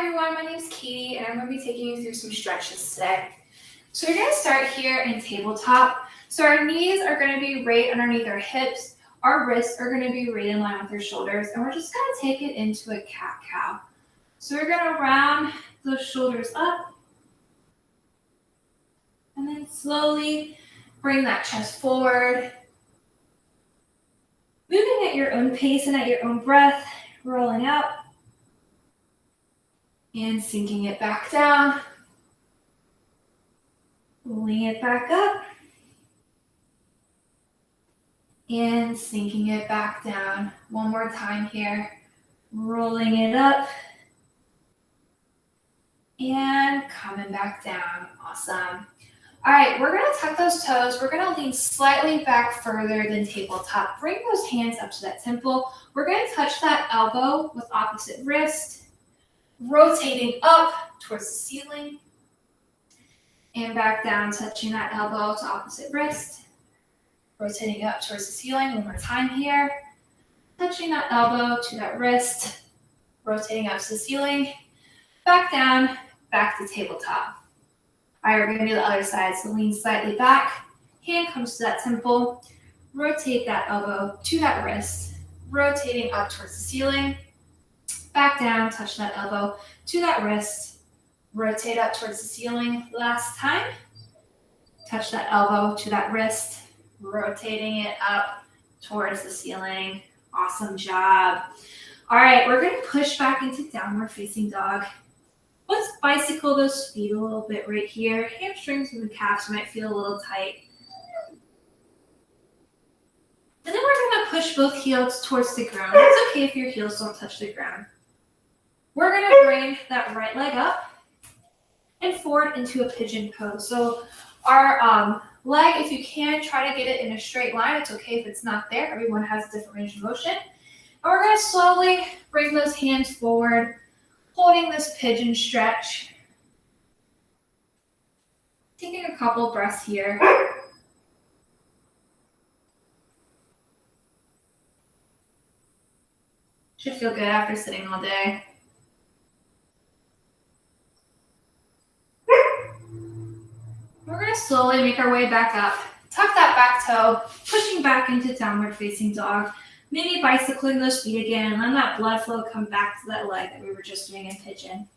everyone, my name is Katie and I'm going to be taking you through some stretches today. So we're going to start here in tabletop. So our knees are going to be right underneath our hips, our wrists are going to be right in line with our shoulders, and we're just going to take it into a cat-cow. So we're going to round those shoulders up and then slowly bring that chest forward. Moving at your own pace and at your own breath, rolling out. And sinking it back down. Pulling it back up. And sinking it back down. One more time here. Rolling it up. And coming back down. Awesome. All right, we're going to tuck those toes. We're going to lean slightly back further than tabletop. Bring those hands up to that temple. We're going to touch that elbow with opposite wrist. Rotating up towards the ceiling. And back down, touching that elbow to opposite wrist. Rotating up towards the ceiling. One more time here. Touching that elbow to that wrist. Rotating up to the ceiling. Back down, back to tabletop. All right, we're going to do the other side. So lean slightly back. Hand comes to that temple. Rotate that elbow to that wrist. Rotating up towards the ceiling. Back down, touch that elbow to that wrist. Rotate up towards the ceiling. Last time. Touch that elbow to that wrist. Rotating it up towards the ceiling. Awesome job. All right, we're going to push back into downward facing dog. Let's bicycle those feet a little bit right here. Hamstrings and the calves might feel a little tight. And then we're going to push both heels towards the ground. It's okay if your heels don't touch the ground. We're going to bring that right leg up and forward into a pigeon pose. So our leg, if you can, try to get it in a straight line. It's okay if it's not there. Everyone has a different range of motion. And we're going to slowly bring those hands forward, holding this pigeon stretch. Taking a couple breaths here. Should feel good after sitting all day. We're going to slowly make our way back up. Tuck that back toe, pushing back into downward facing dog. Maybe bicycling those feet again and let that blood flow come back to that leg that we were just doing in pigeon.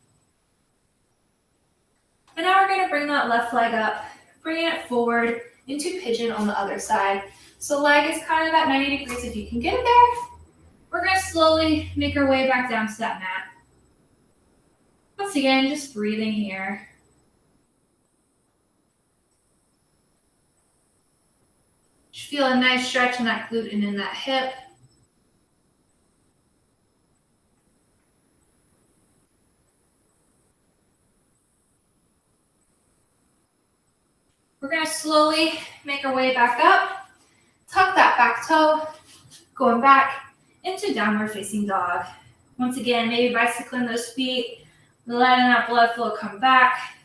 And now we're going to bring that left leg up, bringing it forward into pigeon on the other side. So leg is kind of at 90 degrees if you can get it there. We're going to slowly make our way back down to that mat. Once again, just breathing here. Just feel a nice stretch in that glute and in that hip. We're going to slowly make our way back up. Tuck that back toe, going back into downward facing dog. Once again, maybe bicycling those feet, letting that blood flow come back.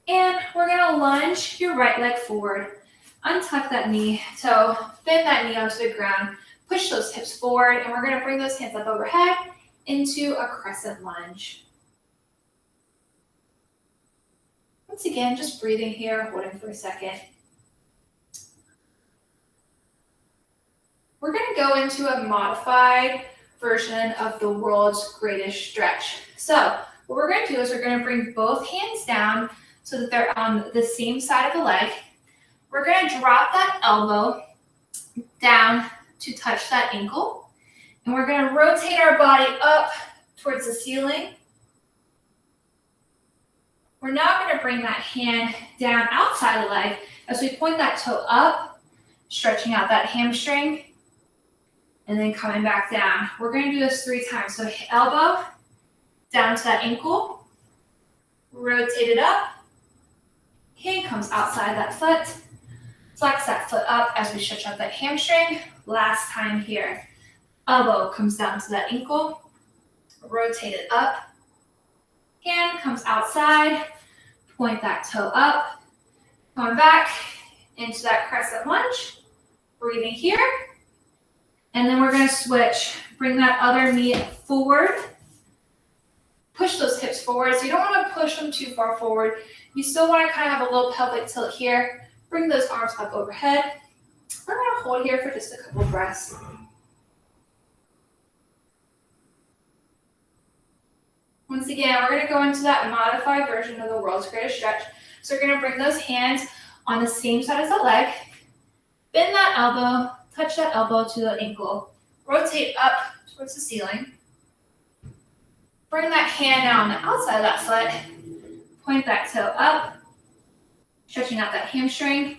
And we're going to lunge your right leg forward. Untuck that knee toe, bend that knee onto the ground, push those hips forward, and we're going to bring those hands up overhead into a crescent lunge. Once again, just breathing here, holding for a second. We're going to go into a modified version of the world's greatest stretch. So what we're going to do is we're going to bring both hands down so that they're on the same side of the leg. We're going to drop that elbow down to touch that ankle. And we're going to rotate our body up towards the ceiling. We're now going to bring that hand down outside the leg as we point that toe up, stretching out that hamstring, and then coming back down. We're going to do this 3 times. So elbow down to that ankle, rotate it up, hand comes outside that foot, flex that foot up as we stretch out that hamstring. Last time here. Elbow comes down to that ankle, rotate it up, hand comes outside, point that toe up, going back into that crescent lunge, breathing here. And then we're going gonna switch. Bring that other knee forward. Push those hips forward. So you don't want to push them too far forward. You still want to kind of have a low pelvic tilt here. Bring those arms up overhead. We're going to hold here for just a couple breaths. Once again, we're going to go into that modified version of the world's greatest stretch. So we're going to bring those hands on the same side as the leg. Bend that elbow, touch that elbow to the ankle. Rotate up towards the ceiling. Bring that hand now on the outside of that foot. Point that toe up, stretching out that hamstring.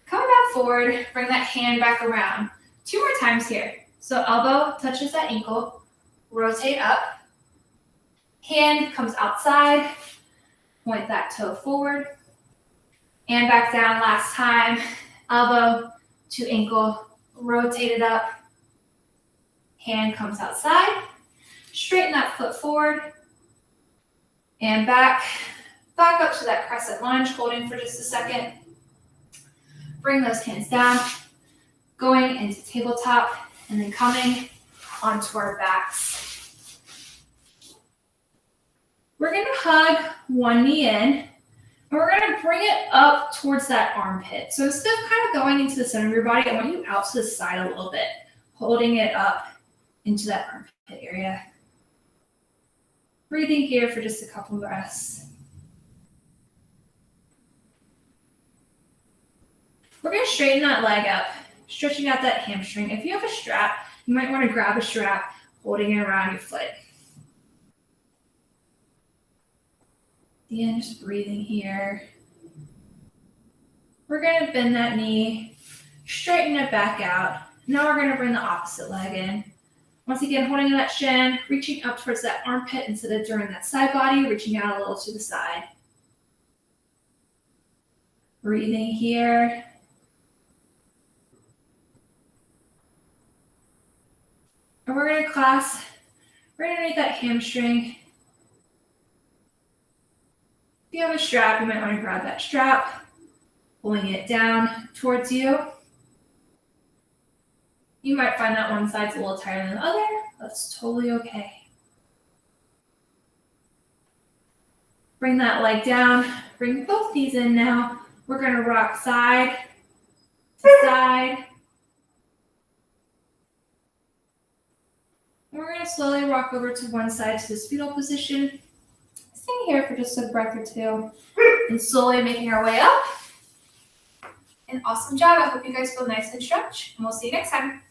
Coming back forward, bring that hand back around. 2 more times here. So elbow touches that ankle, rotate up. Hand comes outside, point that toe forward. And back down last time. Elbow to ankle, rotate it up. Hand comes outside. Straighten that foot forward. And back up to that crescent lunge, holding for just a second. Bring those hands down, going into tabletop, and then coming onto our backs. We're gonna hug one knee in, and we're gonna bring it up towards that armpit. So instead of kind of going into the center of your body, I want you out to the side a little bit, holding it up into that armpit area. Breathing here for just a couple breaths. We're going to straighten that leg up, stretching out that hamstring. If you have a strap, you might want to grab a strap, holding it around your foot. Again, just breathing here. We're going to bend that knee, straighten it back out. Now we're going to bring the opposite leg in. Once again, holding that shin, reaching up towards that armpit instead of during that side body, reaching out a little to the side. Breathing here. And we're going to clasp right underneath that hamstring. If you have a strap, you might want to grab that strap, pulling it down towards you. You might find that one side's a little tighter than the other. That's totally okay. Bring that leg down. Bring both knees in now. We're going to rock side to side. And we're going to slowly rock over to one side to this fetal position. Staying here for just a breath or two. And slowly making our way up. An awesome job. I hope you guys feel nice and stretched. And we'll see you next time.